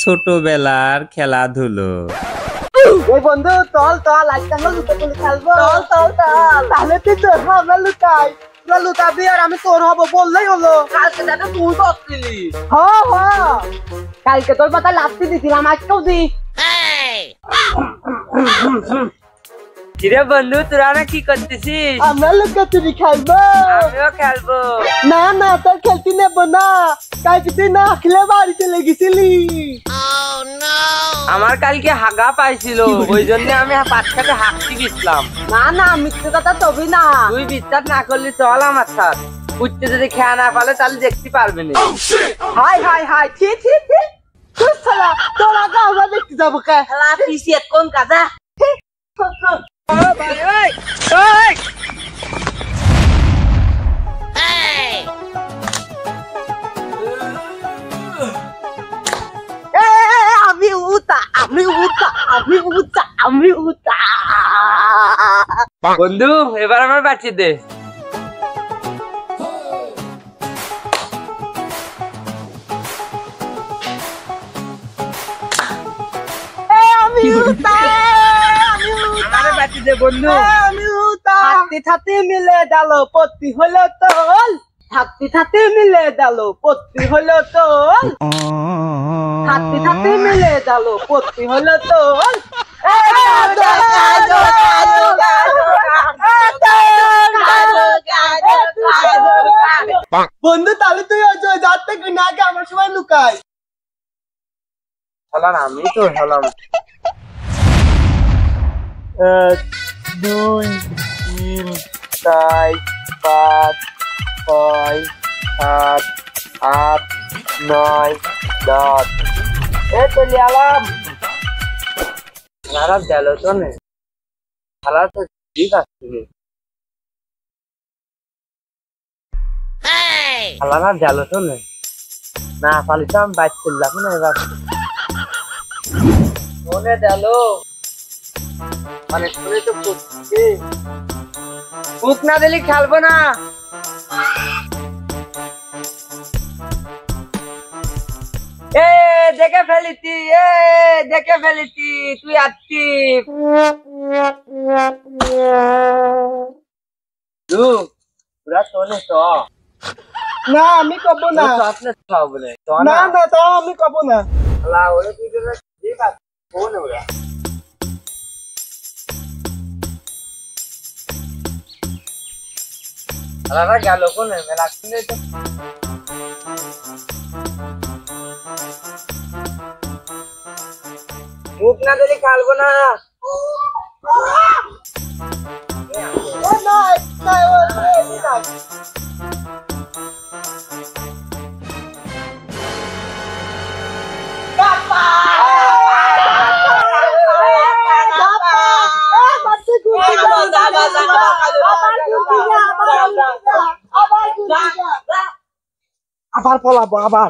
ছোটবেলার খেলাধুলো। এই বন্ধু চল চল আজকে আমরা লুকোচুরি খেলবো। চল চল চল। তাহলে তুই তোর আমরা লুকাই। তোরা লুকাবি আর আমি তোর হবো বললেই হলো। কালকে দাদা তুই বসছিলি। হ্যাঁ কালকে তোর পাতা লাফতে দিছিলাম আজকেও দি। কিরে বন্ধু তোরা না কি করতেছিস? আমরা লুকোচুরি খেলবো। আমিও খেলবো। না না তোর খেলতে নেবো না। কালকে তুই না খেলে বাড়ি চলে গেছিলি। আমার কালকে হাগা পাইছিল ওই জন্য আমি পাঁচ খাতে হাঁকতে গেছিলাম। না না মিথ্যে কথা তবে না। তুই বিশ্বাস না করলি চল আমার সাথে। উঠতে যদি খেয়া না পালে তাহলে দেখতে পারবে না। হাই হাই হাই ঠিক ঠিক ঠিক। তুই সালা তোর আগে আমরা দেখতে যাবো কে? খেলা পিছিয়ে কোন কাজা? আমি উতা আমি উতা আমি উতা আমি উতা। বন্ধু এবার আমার বাঁচিয়ে দে। আমি উতা আমি উতা আমারে বাঁচিয়ে দে বন্ধু। আমি উতা। থাকতে থাকতে মিলে গেল পত্তি হলো তোল। থাকতে থাকতে মিলে গেল পত্তি হলো তোল। থাকতে থাকতে মিলে গেল পত্তি হলো তোল। বন্ধু তাহলে তুই যার থেকে না আগে আমার সময় লুকাই। খেলার আমি তো খেলাম। 1 2 3 4 5 6 7 8 9 10 এ চলে আলাম। খারাপ গেল তো না। খেলা তো ঠিক আছে। খেলা না গেল তো না পালিতাম বাইক করলাম না এবার মনে গেল অনেক করে তো করছি। বুক না দিলে খেলবো না। এ দেখে ফেলেছি দেখে ফেলেছি তুই আসছি। পুরা তোনে তো না আমি কব না। আপনি বলে না না তো আমি কব না। ওরা তুই ঠিক আছে ফোন ওরা আলাদা গেল কোন মেলা কিনে তো মুখ না দিলে খেলবো না। আবার পলাবো আবার।